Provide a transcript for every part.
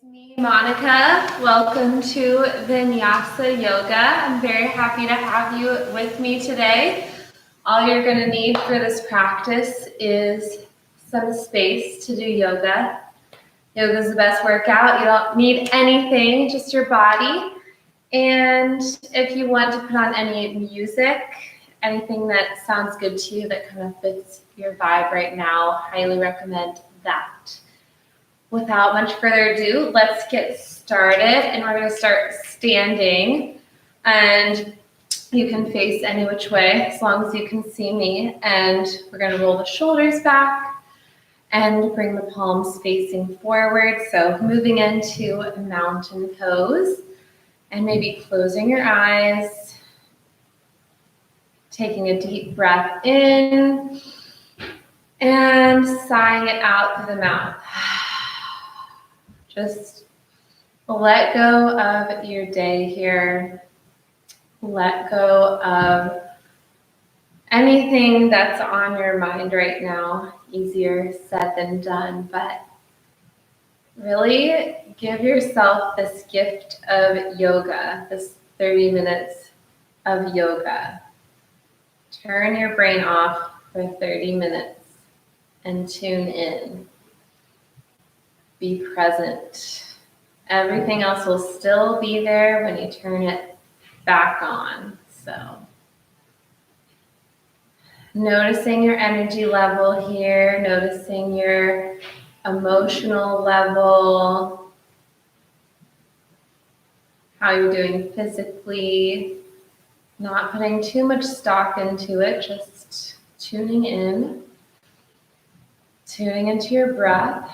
me, Monica. Welcome to Vinyasa Yoga. I'm very happy to have you with me today. All you're going to need for this practice is some space to do yoga. Yoga is the best workout. You don't need anything, just your body. And if you want to put on any music, anything that sounds good to you that kind of fits your vibe right now, highly recommend that. Without much further ado, let's get started, and we're going to start standing, and you can face any which way as long as you can see me, and we're going to roll the shoulders back and bring the palms facing forward, so moving into mountain pose, and maybe closing your eyes, taking a deep breath in, and sighing it out through the mouth. Just let go of your day here. Let go of anything that's on your mind right now. Easier said than done, but really give yourself this gift of yoga, this 30 minutes of yoga. Turn your brain off for 30 minutes and tune in. Be present. Everything else will still be there when you turn it back on. So, noticing your energy level here, noticing your emotional level, how you're doing physically, not putting too much stock into it, just tuning into your breath.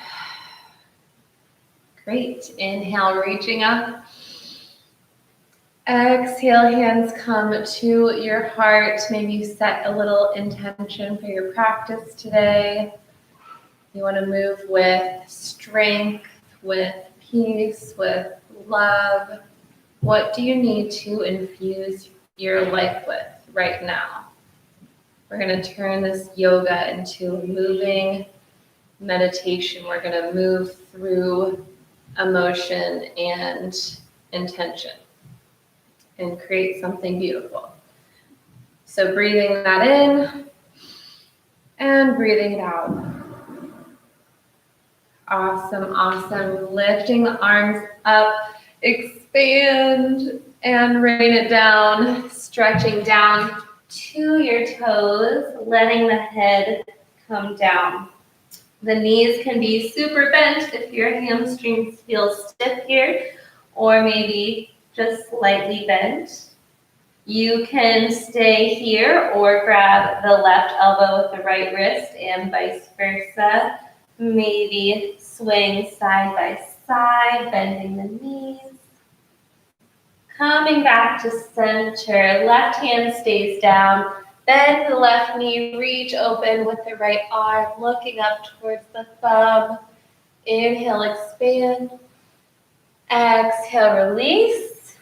Great. Inhale, reaching up. Exhale, hands come to your heart. Maybe you set a little intention for your practice today. You want to move with strength, with peace, with love. What do you need to infuse your life with right now? We're going to turn this yoga into a moving meditation. We're going to move through emotion and intention and create something beautiful. So breathing that in and breathing it out. Awesome, awesome. Lifting the arms up, expand and rain it down, stretching down to your toes, letting the head come down. The knees can be super bent if your hamstrings feel stiff here, or maybe just slightly bent. You can stay here or grab the left elbow with the right wrist and vice versa. Maybe swing side by side, bending the knees. Coming back to center, left hand stays down. Bend the left knee, reach open with the right arm, looking up towards the thumb. Inhale, expand. Exhale, release.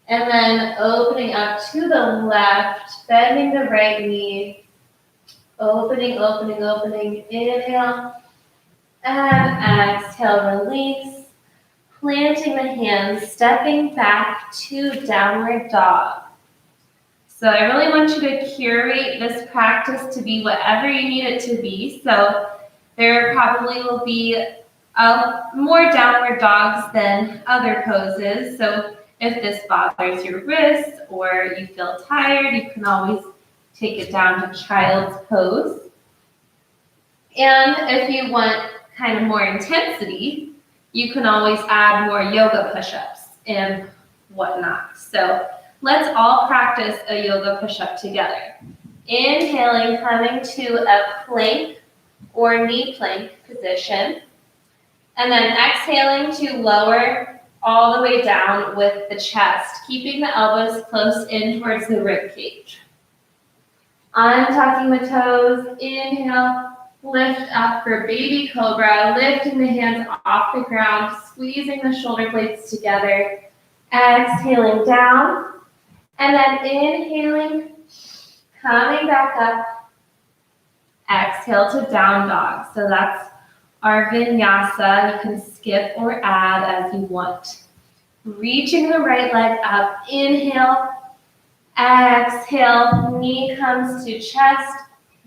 And then opening up to the left, bending the right knee. Opening, opening, opening. Inhale. And exhale, release. Planting the hands, stepping back to downward dog. So I really want you to curate this practice to be whatever you need it to be. So there probably will be more downward dogs than other poses. So if this bothers your wrists or you feel tired, you can always take it down to child's pose. And if you want kind of more intensity, you can always add more yoga push-ups and whatnot. So let's all practice a yoga push-up together. Inhaling, coming to a plank or knee plank position. And then exhaling to lower all the way down with the chest, keeping the elbows close in towards the rib cage. Untucking the toes, inhale, lift up for baby cobra, lifting the hands off the ground, squeezing the shoulder blades together, exhaling down. And then inhaling, coming back up, exhale to down dog. So that's our vinyasa. You can skip or add as you want. Reaching the right leg up, inhale, exhale, knee comes to chest,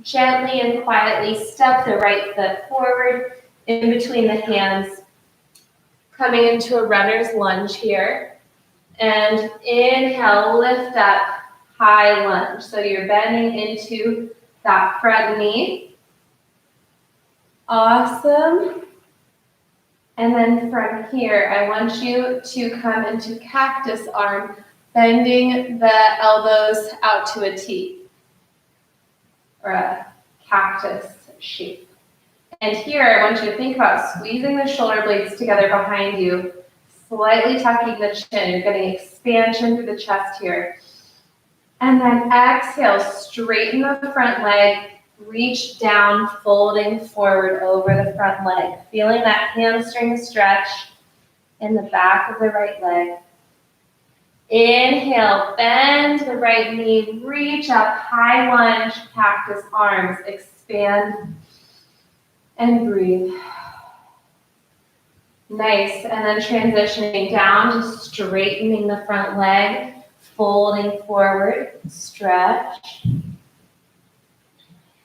gently and quietly step the right foot forward in between the hands, coming into a runner's lunge here. And inhale, lift up, high lunge. So you're bending into that front knee. Awesome. And then from here, I want you to come into cactus arm, bending the elbows out to a T, or a cactus shape. And here, I want you to think about squeezing the shoulder blades together behind you, slightly tucking the chin. You're getting expansion through the chest here. And then exhale, straighten the front leg, reach down, folding forward over the front leg. Feeling that hamstring stretch in the back of the right leg. Inhale, bend the right knee, reach up, high lunge, cactus arms, expand and breathe. Nice, and then transitioning down to straightening the front leg, folding forward, stretch.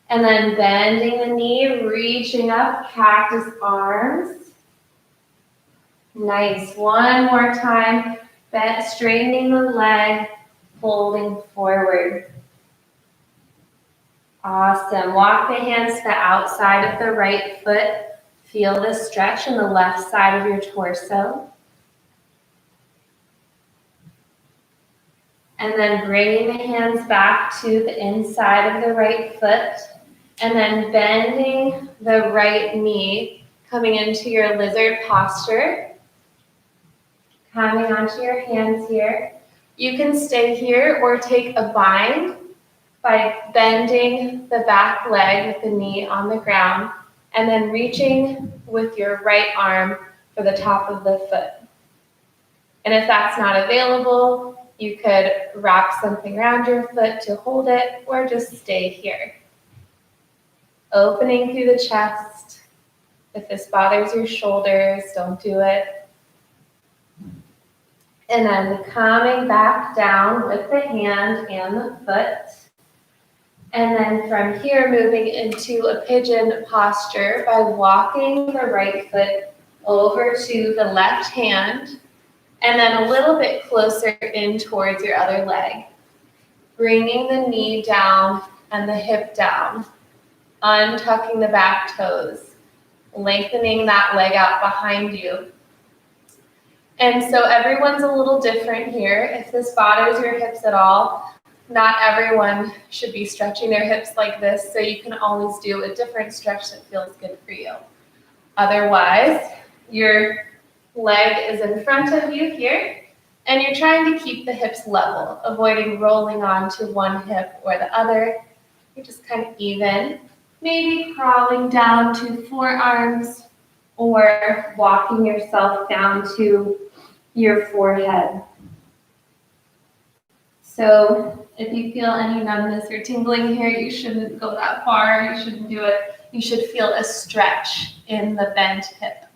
And then bending the knee, reaching up, cactus arms. Nice, one more time, straightening the leg, folding forward. Awesome, walk the hands to the outside of the right foot. Feel the stretch in the left side of your torso. And then bringing the hands back to the inside of the right foot. And then bending the right knee, coming into your lizard posture. Coming onto your hands here. You can stay here or take a bind by bending the back leg with the knee on the ground. And then reaching with your right arm for the top of the foot. And if that's not available, you could wrap something around your foot to hold it, or just stay here. Opening through the chest. If this bothers your shoulders, don't do it. And then coming back down with the hand and the foot. And then from here, moving into a pigeon posture by walking the right foot over to the left hand, and then a little bit closer in towards your other leg. Bringing the knee down and the hip down, untucking the back toes, lengthening that leg out behind you. And so everyone's a little different here. If this bothers your hips at all, not everyone should be stretching their hips like this, so you can always do a different stretch that feels good for you. Otherwise, your leg is in front of you here, and you're trying to keep the hips level, avoiding rolling onto one hip or the other. You're just kind of even, maybe crawling down to forearms or walking yourself down to your forehead. So if you feel any numbness or tingling here, you shouldn't go that far. You shouldn't do it. You should feel a stretch in the bent hip.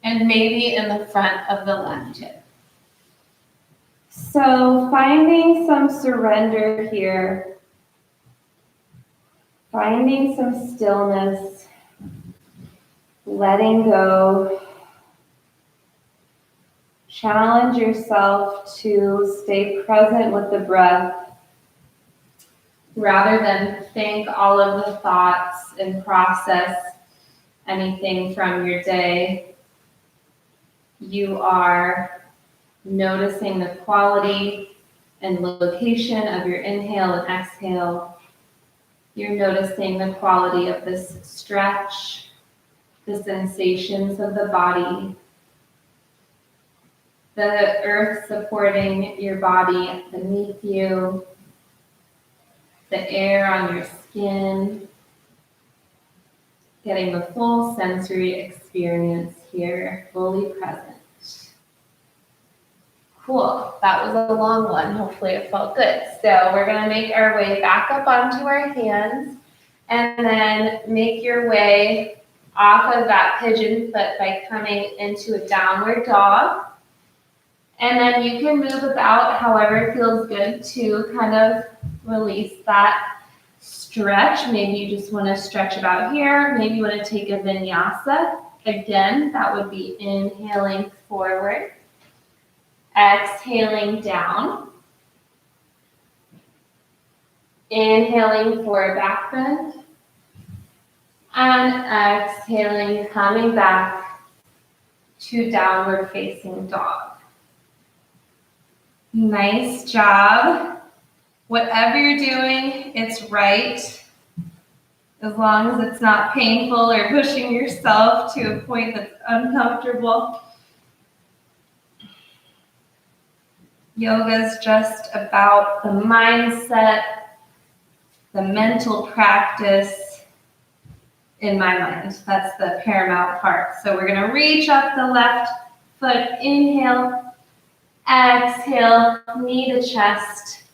And maybe in the front of the left hip. So finding some surrender here. Finding some stillness. Letting go. Challenge yourself to stay present with the breath rather than think all of the thoughts and process anything from your day. You are noticing the quality and location of your inhale and exhale. You're noticing the quality of this stretch, the sensations of the body, the earth supporting your body beneath you, the air on your skin, getting the full sensory experience here, fully present. Cool, that was a long one. Hopefully it felt good. So we're gonna make our way back up onto our hands and then make your way off of that pigeon foot by coming into a downward dog. And then you can move about however it feels good to kind of release that stretch. Maybe you just want to stretch about here. Maybe you want to take a vinyasa. Again, that would be inhaling forward, exhaling down, inhaling for a back bend, and exhaling, coming back to downward facing dog. Nice job. Whatever you're doing, it's right. As long as it's not painful or pushing yourself to a point that's uncomfortable. Yoga is just about the mindset, the mental practice in my mind. That's the paramount part. So we're going to reach up the left foot, inhale, exhale, knee to chest,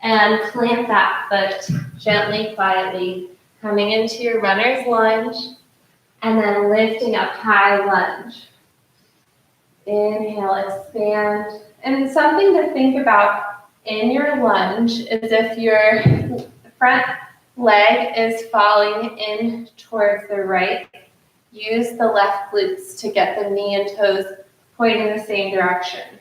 and plant that foot gently, quietly, coming into your runner's lunge, and then lifting up high lunge. Inhale, expand. And something to think about in your lunge is if your front leg is falling in towards the right, use the left glutes to get the knee and toes pointing the same direction.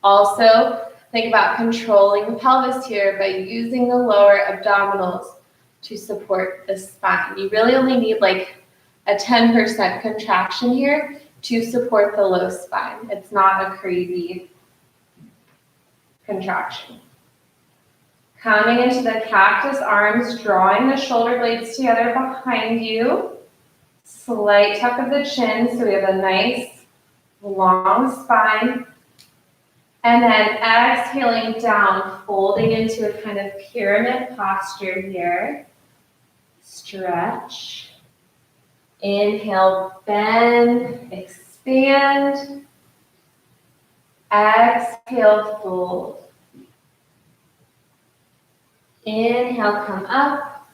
Also, think about controlling the pelvis here by using the lower abdominals to support the spine. You really only need like a 10% contraction here to support the low spine. It's not a crazy contraction. Coming into the cactus arms, drawing the shoulder blades together behind you. Slight tuck of the chin, so we have a nice long spine. And then exhaling down, folding into a kind of pyramid posture here. Stretch. Inhale, bend, expand. Exhale, fold. Inhale, come up.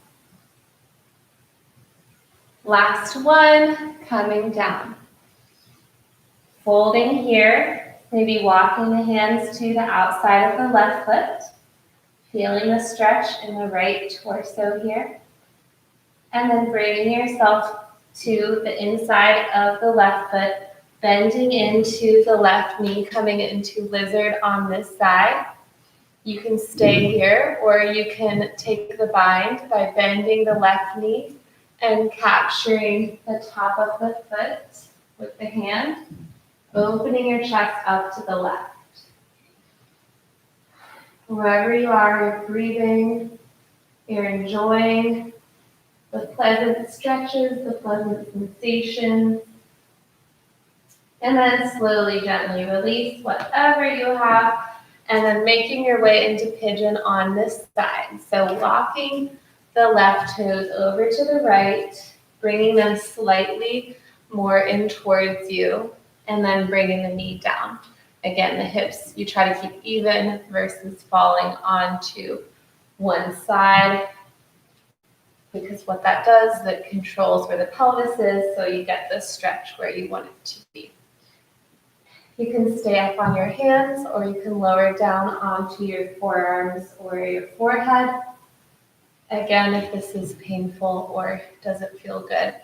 Last one, coming down. Folding here. Maybe walking the hands to the outside of the left foot, feeling the stretch in the right torso here, and then bringing yourself to the inside of the left foot, bending into the left knee, coming into lizard on this side. You can stay here, or you can take the bind by bending the left knee and capturing the top of the foot with the hand. Opening your chest up to the left. Wherever you are, you're breathing, you're enjoying the pleasant stretches, the pleasant sensations. And then slowly, gently release whatever you have, and then making your way into pigeon on this side. So walking the left toes over to the right, bringing them slightly more in towards you, and then bringing the knee down. Again, the hips, you try to keep even versus falling onto one side, because what that does is it controls where the pelvis is, so you get the stretch where you want it to be. You can stay up on your hands, or you can lower down onto your forearms or your forehead. Again, if this is painful or doesn't feel good,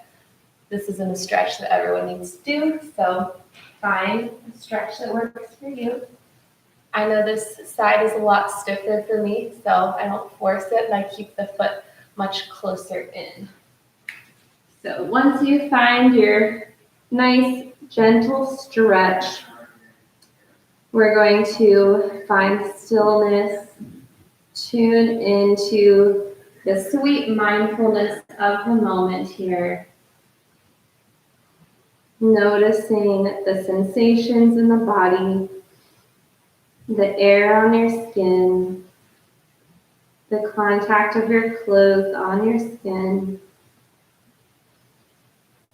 this isn't a stretch that everyone needs to do, so find a stretch that works for you. I know this side is a lot stiffer for me, so I don't force it, and I keep the foot much closer in. So once you find your nice, gentle stretch, we're going to find stillness, tune into the sweet mindfulness of the moment here. Noticing the sensations in the body, the air on your skin, the contact of your clothes on your skin,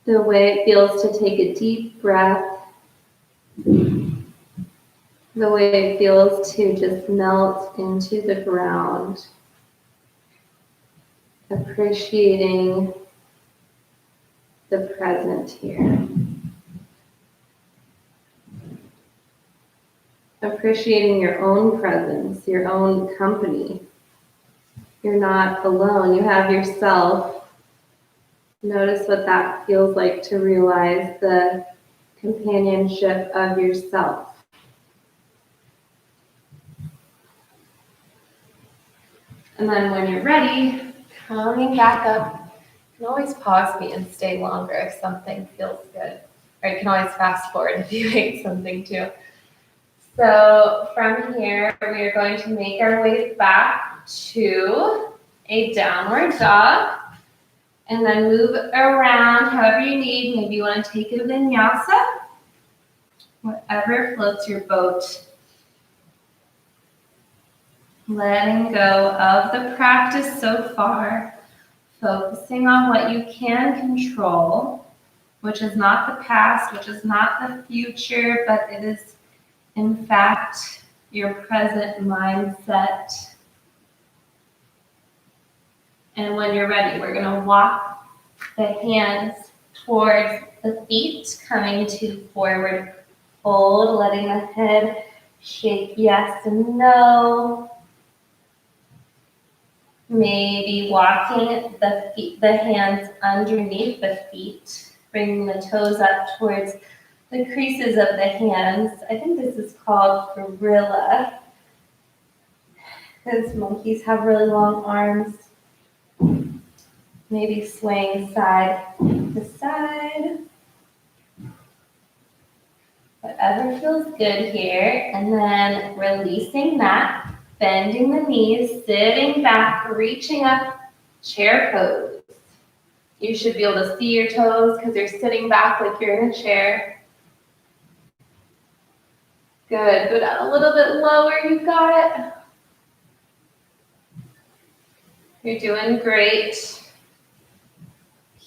the way it feels to take a deep breath, the way it feels to just melt into the ground, appreciating the present here. Appreciating your own presence, your own company. You're not alone, you have yourself. Notice what that feels like to realize the companionship of yourself. And then when you're ready, coming back up, you can always pause me and stay longer if something feels good. Or you can always fast forward if you hate something too. So from here, we are going to make our way back to a downward dog. And then move around however you need. Maybe you want to take a vinyasa. Whatever floats your boat. Letting go of the practice so far. Focusing on what you can control, which is not the past, which is not the future, but it is, in fact, your present mindset. And when you're ready, we're going to walk the hands towards the feet, coming to forward fold, letting the head shake yes and no. Maybe walking the hands underneath the feet, bringing the toes up towards the creases of the hands. I think this is called gorilla, because monkeys have really long arms. Maybe swaying side to side. Whatever feels good here. And then releasing that, bending the knees, sitting back, reaching up, chair pose. You should be able to see your toes because you're sitting back like you're in a chair. Good. Go down a little bit lower. You got it. You're doing great.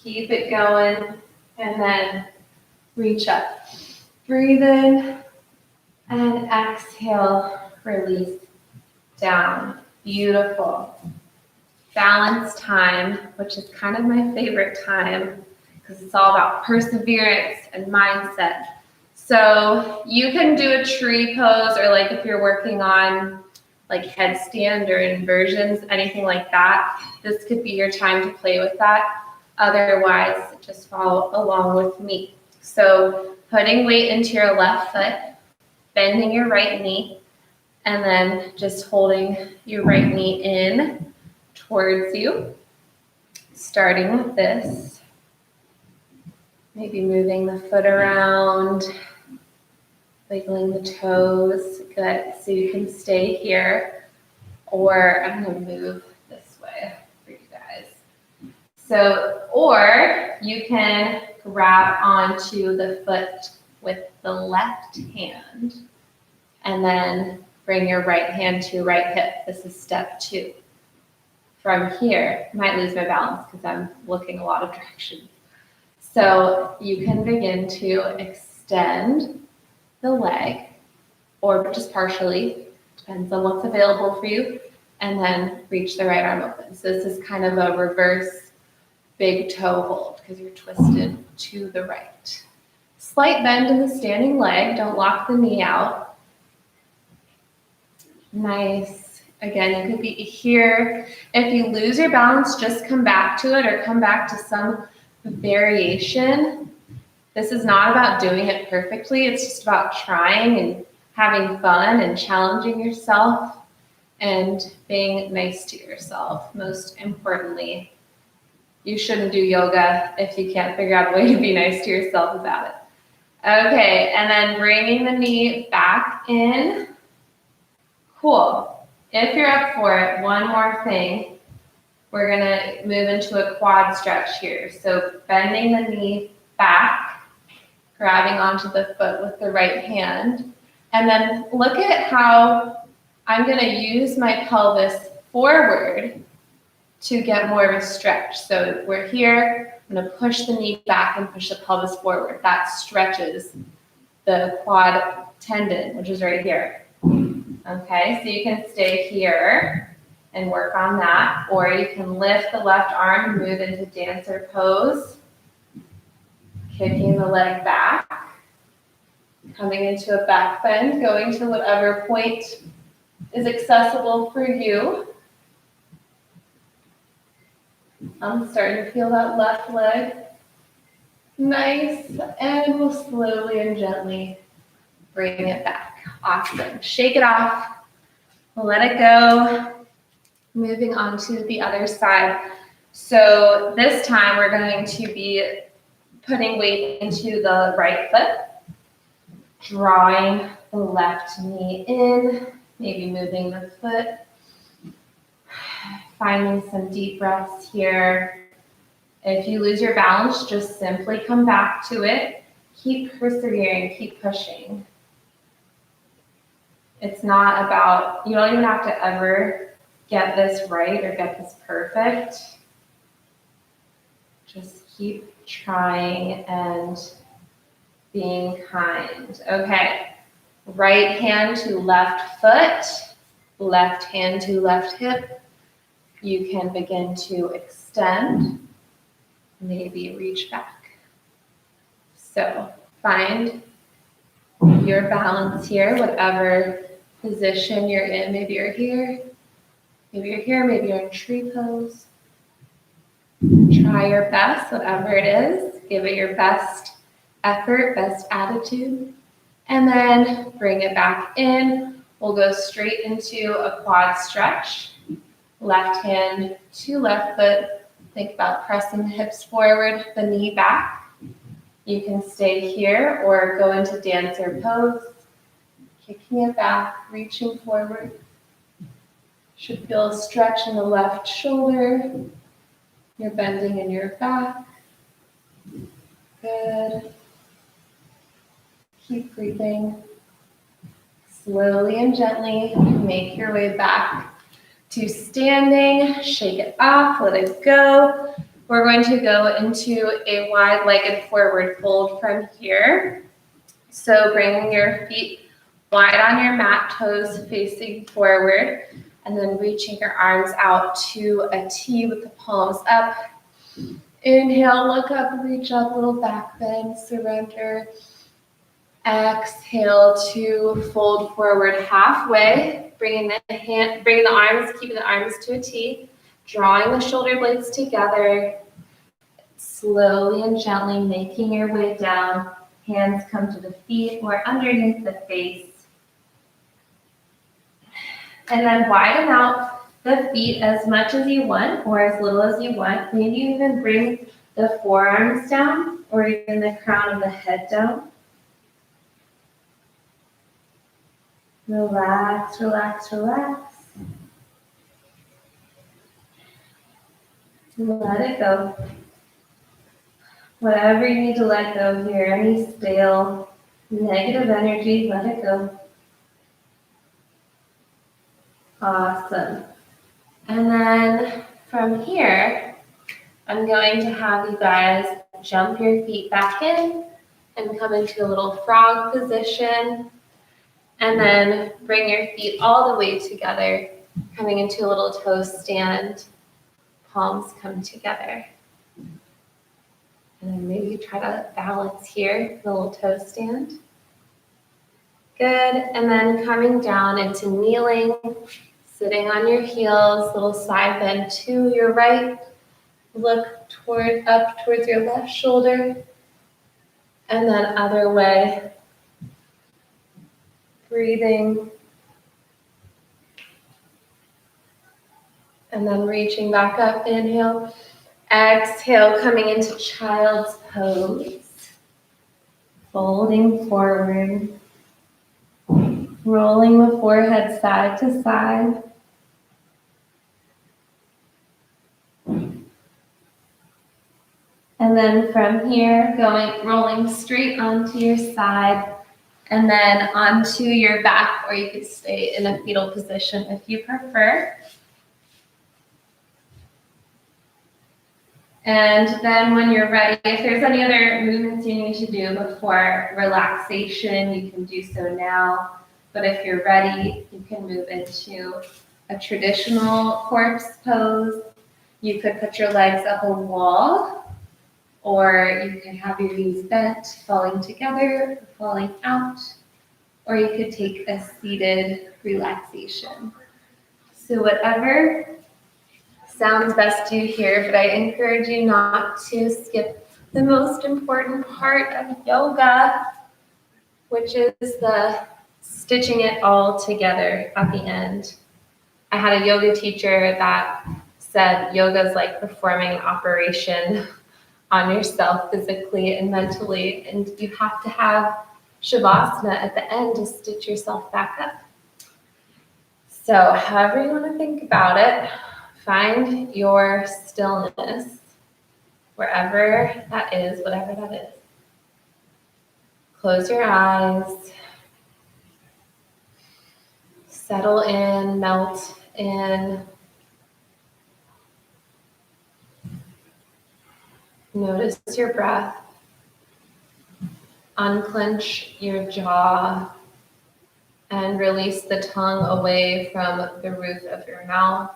Keep it going, and then reach up. Breathe in, and exhale, release down. Beautiful. Balance time, which is kind of my favorite time, because it's all about perseverance and mindset. So you can do a tree pose, or like if you're working on like headstand or inversions, anything like that, this could be your time to play with that. Otherwise, just follow along with me. So putting weight into your left foot, bending your right knee, and then just holding your right knee in towards you. Starting with this. Maybe moving the foot around, wiggling the toes. Good. So you can stay here, or I'm going to move this way for you guys. So, or you can grab onto the foot with the left hand and then bring your right hand to your right hip. This is step 2. From here, I might lose my balance because I'm looking a lot of directions. So you can begin to extend the leg, or just partially, depends on what's available for you, and then reach the right arm open. So this is kind of a reverse big toe hold because you're twisted to the right. Slight bend in the standing leg, don't lock the knee out. Nice. Again, you could be here. If you lose your balance, just come back to it or come back to some variation. This is not about doing it perfectly. It's just about trying and having fun and challenging yourself and being nice to yourself, most importantly. You shouldn't do yoga if you can't figure out a way to be nice to yourself about it. Okay, and then bringing the knee back in. Cool. If you're up for it, one more thing. We're going to move into a quad stretch here. So bending the knee back, grabbing onto the foot with the right hand. And then look at how I'm going to use my pelvis forward to get more of a stretch. So we're here, I'm going to push the knee back and push the pelvis forward. That stretches the quad tendon, which is right here. Okay, so you can stay here and work on that, or you can lift the left arm and move into dancer pose. Kicking the leg back, coming into a back bend, going to whatever point is accessible for you. I'm starting to feel that left leg. Nice, and we'll slowly and gently bring it back. Awesome. Shake it off, let it go. Moving on to the other side. So this time we're going to be putting weight into the right foot, drawing the left knee in, maybe moving the foot, finding some deep breaths here. If you lose your balance, just simply come back to it. Keep persevering, keep pushing. It's not about, you don't even have to ever get this right or get this perfect. Just keep trying and being kind. Okay, right hand to left foot, left hand to left hip. You can begin to extend, maybe reach back. So find your balance here, whatever position you're in. Maybe you're here, maybe you're here, maybe you're in tree pose. Try your best, whatever it is. Give it your best effort, best attitude. And then bring it back in. We'll go straight into a quad stretch. Left hand to left foot. Think about pressing the hips forward, the knee back. You can stay here or go into dancer pose. Kicking it back, reaching forward. Should feel a stretch in the left shoulder. You're bending in your back. Good. Keep breathing. Slowly and gently make your way back to standing. Shake it off, let it go. We're going to go into a wide-legged forward fold from here. So bringing your feet wide on your mat, toes facing forward, and then reaching your arms out to a T with the palms up. Inhale, look up, reach up, little back bend, surrender. Exhale to fold forward halfway, bringing the arms, keeping the arms to a T, drawing the shoulder blades together, slowly and gently making your way down. Hands come to the feet or underneath the face. And then widen out the feet as much as you want or as little as you want. Maybe even bring the forearms down or even the crown of the head down. Relax, relax, relax. Let it go. Whatever you need to let go here, any stale, negative energy, let it go. Awesome. And then from here, I'm going to have you guys jump your feet back in and come into a little frog position. And then bring your feet all the way together, coming into a little toe stand. Palms come together. And then maybe try to balance here, the little toe stand. Good, and then coming down into kneeling, sitting on your heels, little side bend to your right. Look up towards your left shoulder. And then other way. Breathing. And then reaching back up, inhale. Exhale, coming into child's pose. Folding forward. Rolling the forehead side to side. And then from here, rolling straight onto your side. And then onto your back, or you could stay in a fetal position if you prefer. And then when you're ready, if there's any other movements you need to do before relaxation, you can do so now. But if you're ready, you can move into a traditional corpse pose. You could put your legs up a wall, or you could have your knees bent, falling together, or falling out, or you could take a seated relaxation. So whatever sounds best to you here, but I encourage you not to skip the most important part of yoga, which is the stitching it all together at the end. I had a yoga teacher that said yoga is like performing an operation on yourself physically and mentally, and you have to have shavasana at the end to stitch yourself back up. So however you want to think about it, find your stillness wherever that is, whatever that is. Close your eyes, settle in, melt in. Notice your breath. Unclench your jaw and release the tongue away from the roof of your mouth.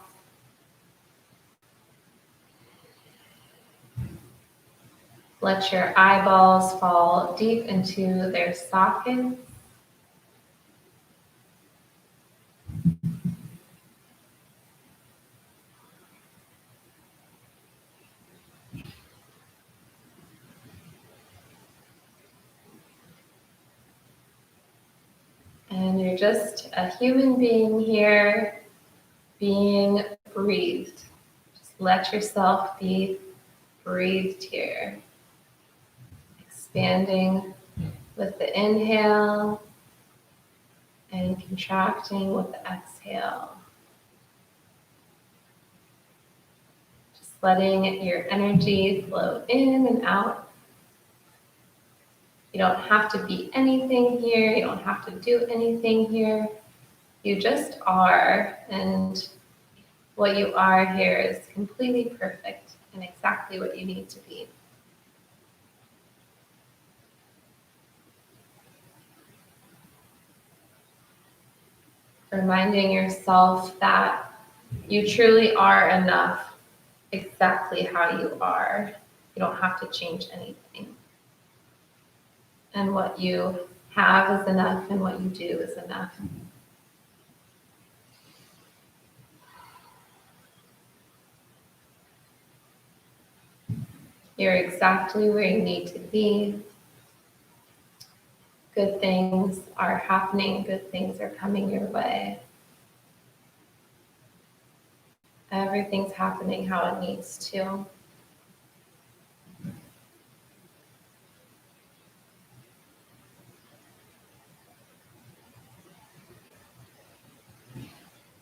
Let your eyeballs fall deep into their sockets. And you're just a human being here, being breathed. Just let yourself be breathed here. Expanding with the inhale and contracting with the exhale. Just letting your energy flow in and out. You don't have to be anything here. You don't have to do anything here. You just are, and what you are here is completely perfect and exactly what you need to be. Reminding yourself that you truly are enough exactly how you are. You don't have to change anything. And what you have is enough, and what you do is enough. You're exactly where you need to be. Good things are happening. Good things are coming your way. Everything's happening how it needs to.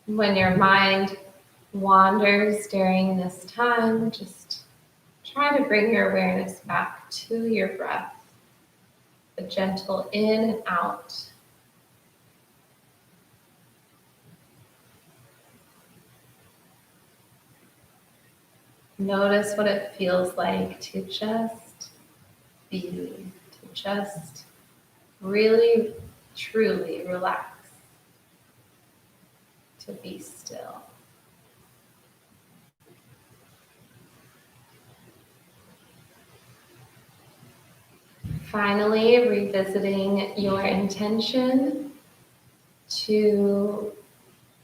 When your mind wanders during this time, just try to bring your awareness back to your breath, the gentle in and out. Notice what it feels like to just be, to just really, truly relax, to be still. Finally, revisiting your intention to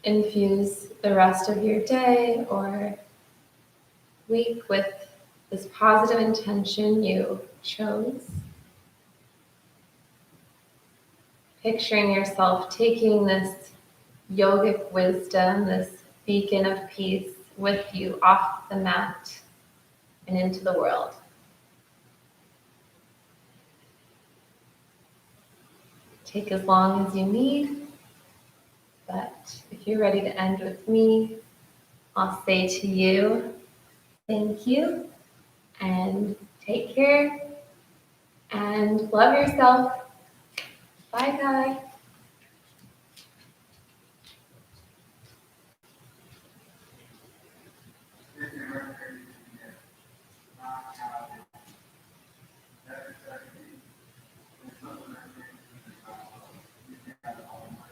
infuse the rest of your day or week with this positive intention you chose. Picturing yourself taking this yogic wisdom, this beacon of peace with you off the mat and into the world. Take as long as you need, but if you're ready to end with me, I'll say to you, thank you, and take care, and love yourself. Bye, guys.